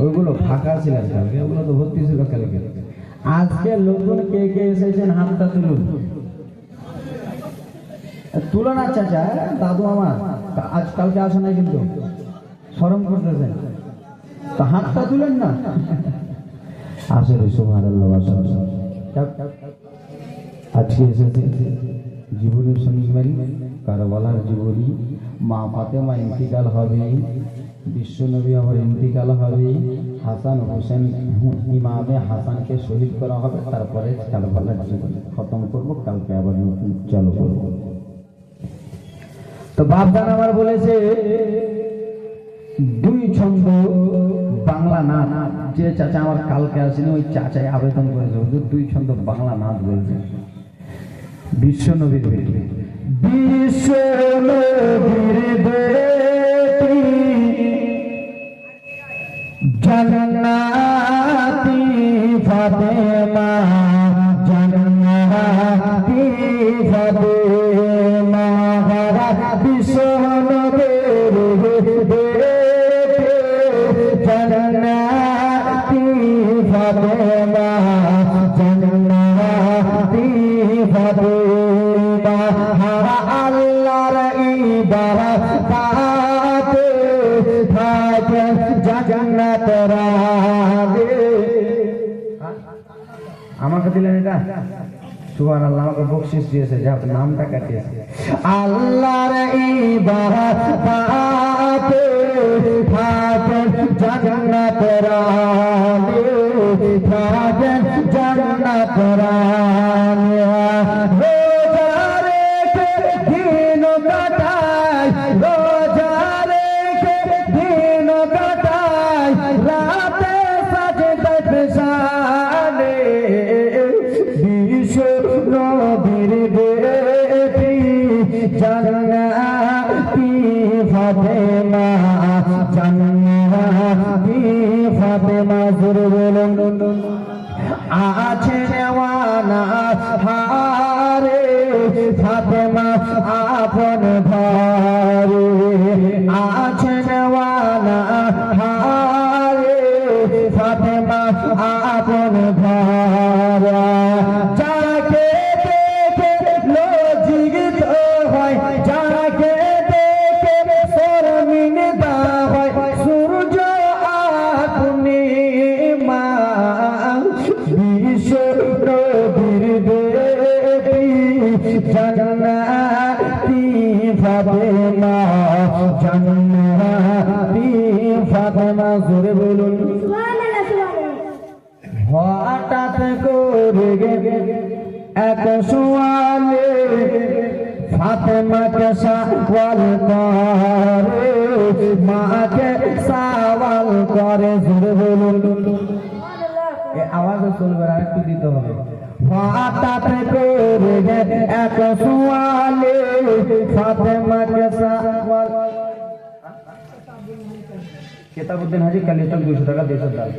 ওইগুলো ফাঁকা ছিল কালকে, ওগুলো তো ভর্তি ছিল কালকে। আজকে নতুন কে কে এসেছেন হাতটা তুলুন। তুলো না চাচা, দাদু আমার আজ কালকে আসে নাই কিন্তু শরম করতেছেন, তো হাতটা তুলেন না। আসলে সুবহানাল্লাহ। আজকে এসেছে জীবনের সঙ্গী কারবালার জীবনী, মা ফাতেমা ইন্তিকাল হবে, বিশ্বনবী আবার ইন্তিকাল হবে, হাসান হোসেন ইমামে হাসানকে শহীদ করা হবে, তারপরে কারবালার জীবনী খতম করব, কালকে আবার নতুন চালু করব। তো বাপদান আমার বলেছে দুই ছন্দ বাংলা নাচ, যে চাচা আমার কালকে আসেনি ওই চাচাই আবেদন করেছে দুই ছন্দ বাংলা নাচ বলছে। বিশ্বনবীর বেটি, বিশ্বনবীর বেটি জান্নাতি ফাতেমা, জান্নাতি ফাতেমা, বিশ্বনবীর বেটি জান্নাতি ফাতেমা, জান্নাতি ফাতেমা, আল্লাহর ইবাদতে থাকে জান্নাত রাহে। আমাকে দিলেন এটা? সুবহানাল্লাহ, আমাকে বকশিশ দিয়েছে, যা নামটা কাটিয়েছে। আল্লাহর ইবাদতে থাকে জান্নাত রাহে, থাকে জান্নাত রাহে। রোজা রেখে দিন কাটায়, রোজা রেখে দিন কাটায়, রাতে সাজদায় পেশানে, বিশ্বনবীর বেটি জান্নাতি ফাতেমা, জান্নাতি ফাতেমা। জোরে বলুন। আছে নেওয়ানা হারে ফাতেমা আপন ঘরে, আছে নেওয়ানা হারে ফাতেমা আপন ঘরে। যাকে দেখে লজ্জিত হয়, যাকে দেখে শর্মিন্দা হয়, সূর্য আপনি মা, বিশ্বনবীর বেটি জান্নাতি ফাতেমা, জান্নাতি ফাতেমা। জোরে বলুন। হঠাৎ করে এক সোয়ালে ফাতেমাকে সওয়াল করে, মাকে সওয়াল করে। জোরে বলুন। আওয়াজও চলবে, আর একটু দিতে হবে। হঠাৎ করে এক সোয়ালে ফাতেমাকে সওয়াল। কেতাবুদ্দিন হাজি কালিয়াচক 200 টাকা দিয়েছে দাল।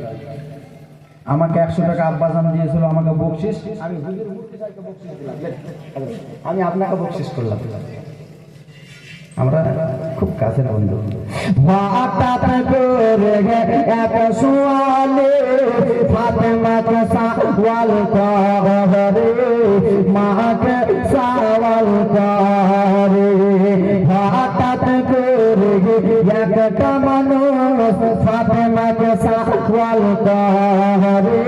আমাকে 100 টাকা আব্বাজান দিয়েছিল আমাকে বকশিশ, আমি হুজুর মুফতি সাহেবকে বকশিশ দিলাম, আমি আপনাকে বকশিশ করলাম। আমরা খুব কাছের বন্ধু। হঠাৎ করে এক সোয়ালে ফাতেমাকে সওয়াল করে, মাকে সওয়াল করে। হঠাৎ করে একটা মানুষ ফাতেমাকে সওয়াল করে,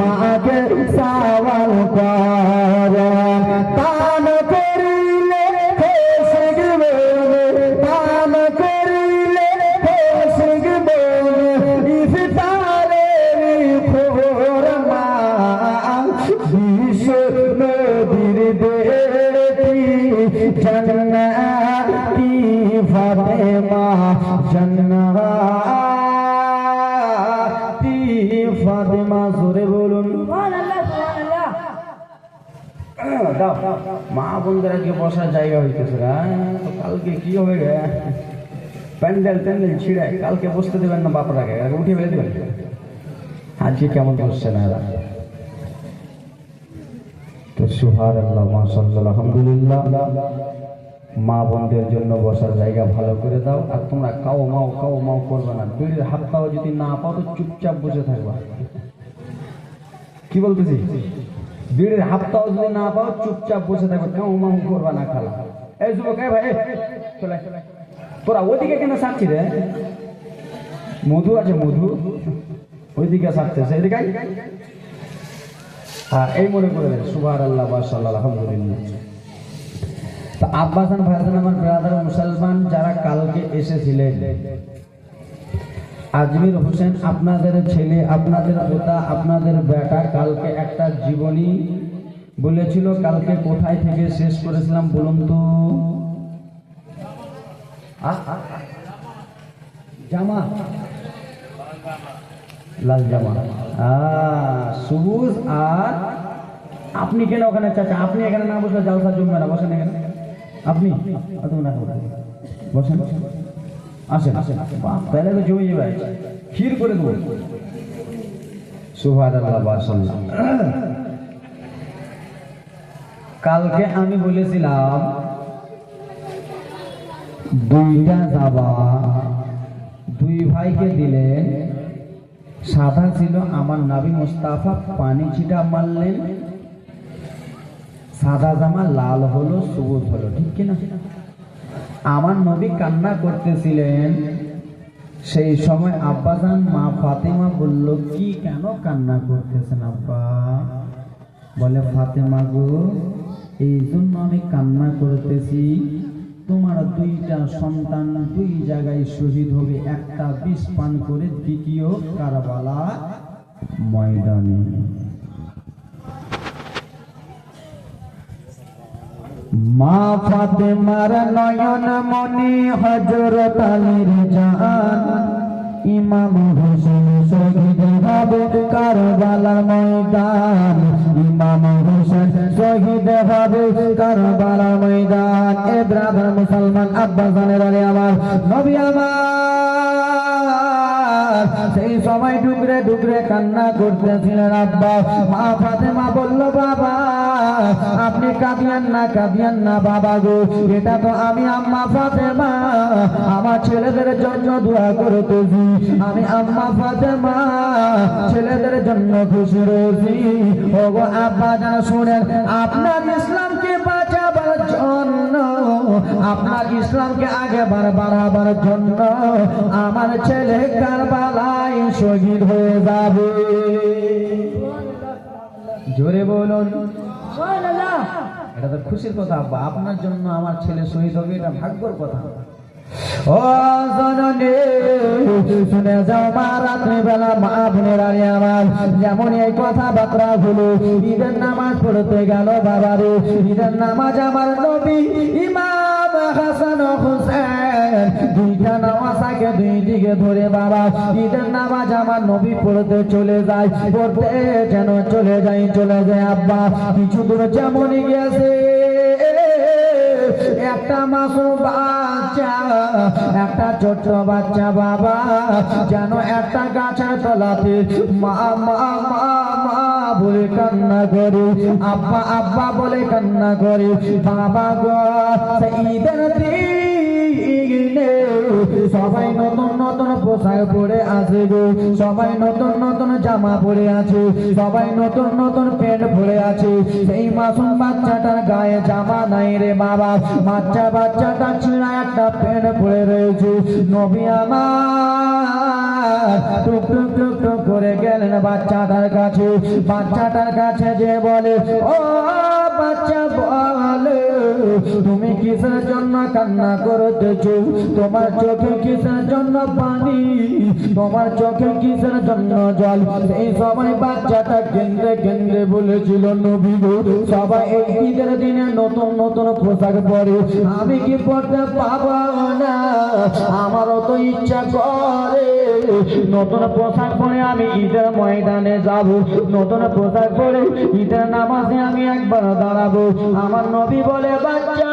মাকে সওয়াল করে। তান করিলে শিখবে, তান করিলে শিখবে, ইফতারে খোরমা, বিশ্বনবীর বেটি জান্নাতি ফাতেমা, জান্নাতি ফাতেমা। জোরে বলুন। মা বোনদের আজকে বসার জায়গা হইতেছে না, কালকে কি হবে গে? প্যান্ডেল ট্যান্ডেল ছিঁড়ায়, কালকে বসতে দেবেন না বাপরাকে, উঠে ফেলে দেবেন। আজকে কেমন বসছে না এরা? তো সুবহানাল্লাহ, মাশাআল্লাহ, আলহামদুলিল্লাহ। মা বোনদের জন্য বসার জায়গা ভালো করে দাও। আর তোমরা কাও মাও করবে না। বিড়ির হাতটাও যদি না পাও তো চুপচাপ বসে থাকবা। কি বলতেছি? বিড়ির হাতটাও যদি না পাও চুপচাপ বসে থাকবে, কাও মাও করবা না খালা। এই যুবক, এই ভাই চলে, তোরা ওইদিকে কেন সাচ্ছি রে? মধু আছে, মধু ওইদিকে সাচ্ছে, সেইদিকে হ্যাঁ, এই মনে করে দেন সুবহানাল্লাহ মাশাআল্লাহ আলহামদুলিল্লাহ। তো আব্বাসান ভাইজান, আমার ব্রাদার মুসলমান যারা কালকে এসেছিলেন, আজমির হোসেন আপনাদের ছেলে, আপনাদের পোতা, আপনাদের বেটা কালকে একটা জীবনী বলেছিল। কালকে কোথায় থেকে শেষ করেছিলাম বলুন তো? জামা, লাল জামা, সবুজ। আর আপনি কেন ওখানে চাচা? আপনি এখানে না বসলে জালসা জমবে না, বসেন এখানে। আপনি বসেন, আসেন। তাহলে তো জমে যাবে, ক্ষীর করে দেবো। সুবহানাল্লাহ মাশাআল্লাহ। কালকে আমি বলেছিলাম দুইটা জাবা দুই ভাইকে দিলেন। সাদা ছিল, আমার নবী মুস্তাফা পানি ছিটা মারলেন, সাদা জামা লাল হলো, সবুজ হলো, ঠিক কিনা? আমার নবী কান্না করতেছিলেন। সেই সময় আব্বাজান মা ফাতেমা বলল, কি কেন কান্না করতেছেন আব্বা? বলে, ফাতেমা গো, এই জন্য আমি কান্না করতেছি, তোমার দুইটা সন্তান দুই জায়গায় শহীদ হবে, একটা বিষ পান করে, দ্বিতীয় কারবালা ময়দানে। মা ফাতেমার নয়ন মনি হযরত আলীর জান, ইমাম হোসেন শহীদ হবে কারবালার ময়দান, ইমাম হোসেন শহীদ হবে কারবালার ময়দান। এ ব্রাদার মুসলমান আব্বাজানের আরে আমার নবী আমার সেই সময় ডুকরে ডুকরে কান্না করতেছিলেন। আব্বা, মা ফাতেমা বলল, বাবা আপনি কাঁদিয়েন না বাবা গো, এটা তো আমি আম্মা ফাতেমা আমার ছেলেদের জন্য দোয়া করতেছি, আমি আম্মা ফাতেমা ছেলেদের জন্য খুশি রয়েছি। ও গো আব্বা জান শুনেন, আপনার ইসলামকে বাঁচাবার জন্য, আপনার ইসলামকে আগে বাড়াবার জন্য আমার ছেলে কারবালায় শহীদ হয়ে যাবে। জোরে বলুন সুবহানাল্লাহ। এটা তো খুশির কথা আব্বা, আপনার জন্য আমার ছেলে শহীদ হবে, এটা ভাগ্যের কথা। ও জননী শুনে যাও মা, রাত্রি বেলা মা বোনেরা আমার যেমন এই কথাবার্তা হলো, ঈদের নামাজ পড়তে গেল বাবা রে, ঈদের নামাজ আমার নবী ইমাম হাসান হোসেন দুইটা নামাজকে দুই দিকে ধরে বাবা ঈদের নামাজ আমার নবী পড়তে চলে যায়, পড়তে যেন চলে যায় আব্বা। কিছু দূর যেমন গেছে একটা মাসুম বাচ্চা, একটা ছোট্ট বাচ্চা বাবা যেন একটা গাছের তলাতে মা মা মা মা বলে কান্না করে, আব্বা আব্বা বলে কান্না করে। বাবা গো, ঈদের দিনে সবাই নতুন নতুন পোশাক পরে আছে গো, সবাই নতুন নতুন জামা পরে আছে, সবাই নতুন নতুন প্যান্ট পরে আছে। সেই মাসুম বাচ্চাটার গায়ে জামা নাই রে বাবা, বাচ্চাটা ছিঁড়া একটা প্যান্ট পরে রয়েছে। নবী আমার টুক টুক টুক টুক করে গেলেন বাচ্চাটার কাছে যে বলে, ও বাচ্চা বলে তুমি কিসের জন্য কান্না করতেছো? তোমার চোখে কিসের জন্য পানি? তোমার চোখে কিসের জন্য জল? এই সময় বাচ্চাটা কেন্দ্রে বলেছিল, নবী গো, সবাই এই ঈদের দিনে নতুন নতুন পোশাক পরে, আমি কি পড়তে পাবো না? আমারও তো ইচ্ছা করে নতুন পোশাক পরে আমি ঈদের ময়দানে যাব, নতুন পোশাক পরে ঈদের নামাজে আমি একবার দাঁড়াবো। আমার নবী বলে, বাচ্চা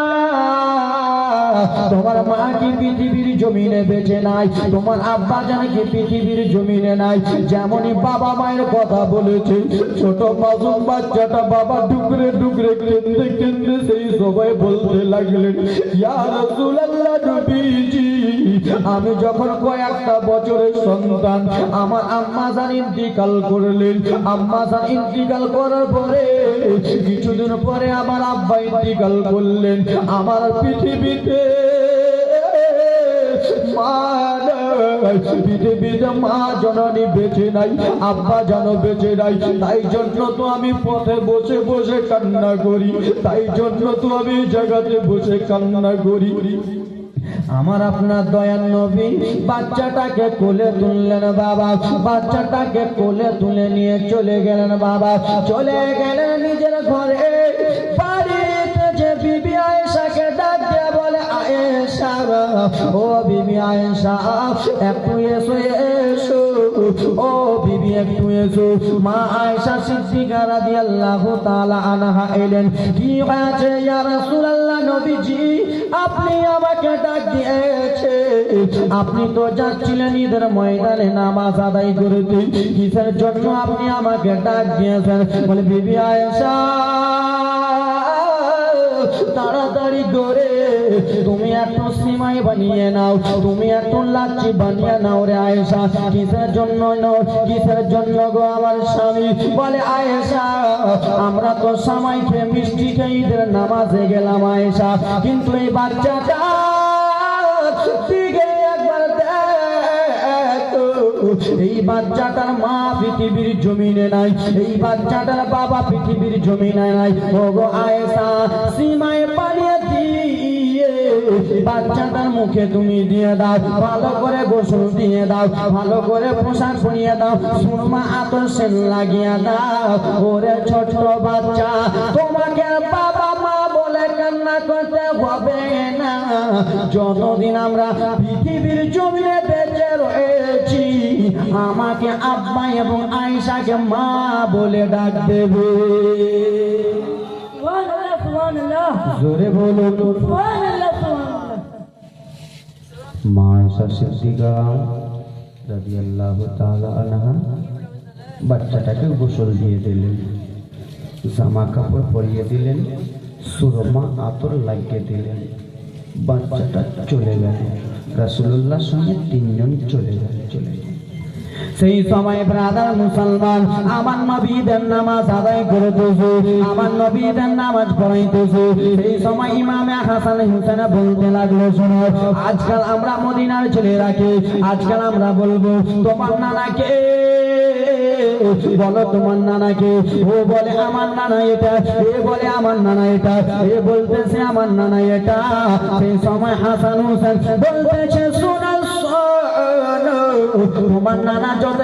তোমার মা কি পৃথিবীর জমিনে বেঁচে নাই, তোমার আব্বা জান কি পৃথিবীর জমিনে নাই। যেমনই বাবা মায়ের কথা বলেছে, ছোট মাসুম বাচ্চাটা বাবা ডুকরে ডুকরে কেঁদে কেঁদে সেই সবাই বলতে লাগলেন, ইয়া রাসূলুল্লাহ নবীজি, আমি যখন কয়েকটা বছরের সন্তান, আমার আম্মা জান ইন্তিকাল করলেন। আম্মা জান ইন্তিকাল করার পরে কিছুদিন পরে আমার আব্বা ইন্তিকাল করলেন। আমার পৃথিবীতে পৃথিবীতে মা জননী বেঁচে নাই, আব্বা জানো বেঁচে নাই। তাই জন্য তো আমি পথে বসে বসে কান্না করি, তাই জন্য তো আমি জায়গাতে বসে কান্না করি। আমার আপনার দয়াল নবী বাচ্চাটাকে কোলে তুললেন বাবা, বাচ্চাটাকে কোলে তুলে নিয়ে চলে গেলেন বাবা, চলে গেলেন নিজের ঘরে। বাড়িতে যে বিবি আয়েশাকে ডাক দিয়ে বলে, আয়েশা ও বিবি আয়েশা একটু এসো এসো, ও বিবি একটু এসো। মা আয়েশা সিদ্দিকা রাদিয়াল্লাহু তাআলা আনহা এলেন। কি হয়েছে ইয়া রাসূলুল্লাহ নবীজি, আপনি আমাকে ডাক দিয়েছে? আপনি তো যাচ্ছিলেন ঈদের ময়দানে নামাজ আদায় করতে, কিসের জন্য আপনি আমাকে ডাক দিয়েছেন? বলে বিবি আয়েশা তাড়াতাড়ি করে তুমি একটু সিমাই বানিয়ে নাও, তুমি একটু লাচ্ছি বানিয়ে নাও রে আয়েশা। কিসের জন্য নাও, কিসের জন্য গো আমার স্বামী? বলে আয়েশা আমরা তো সময় খেয়ে মিষ্টি খেয়ে ঈদের নামাজে গেলাম আয়েশা, কিন্তু এই বাচ্চাটা দিকে একবার দেখো, এই বাচ্চাটার মা পৃথিবীর জমিনে নাই, এই বাচ্চাটার বাবা পৃথিবীর জমিনে নাই। ও গো আয়েশা সিমাই বানিয়ে দিয়ে বাচ্চাটার মুখে তুমি দিয়ে দাও, ভালো করে গোসল দিয়ে দাও, ভালো করে পোশাক পরিয়ে দাও, সুরমা আতর সেন লাগিয়ে দাও। ওরে ছোট বাচ্চা, তোমাকে বাবা মা বলে কান্না করতে হবে না। যতদিন আমরা পৃথিবীর জমিনে বেঁচে রয়েছি, আমাকে আব্বা এবং আয়েশাকে মা বলে ডাক দেবে। জোরে বলুন মা আয়েশা সিদ্দিকা রাদিয়াল্লাহু তাআলা আনহা বাচ্চাটাকে গোসল দিয়ে দিলেন, জামা কাপড় পরিয়ে দিলেন, সুরমা আতর লাগিয়ে দিলেন। বাচ্চাটা চলে গেল, রাসূলুল্লাহর সঙ্গে তিনজন চলে গেল। সেই সময় ব্রাদার মুসলমান আমার নবীদের নামাজ আদায় করতেছে, আমার নবীদের নামাজ পড়াইতেছে। সেই সময় ইমামে হাসান হুসেন বলতে লাগলো, শোনো আজকাল আমরা মদিনার ছেলেরাকে আজকাল আমরা বলবো তোমার নানাকে, বলো তোমার নানাকে। ও বলে আমার নানা এটা, এ বলে আমার নানা এটা, এ বলতেছে আমার নানা এটা। সেই সময় হাসান হুসেন বলতেছে শোনো তোমার নানা যত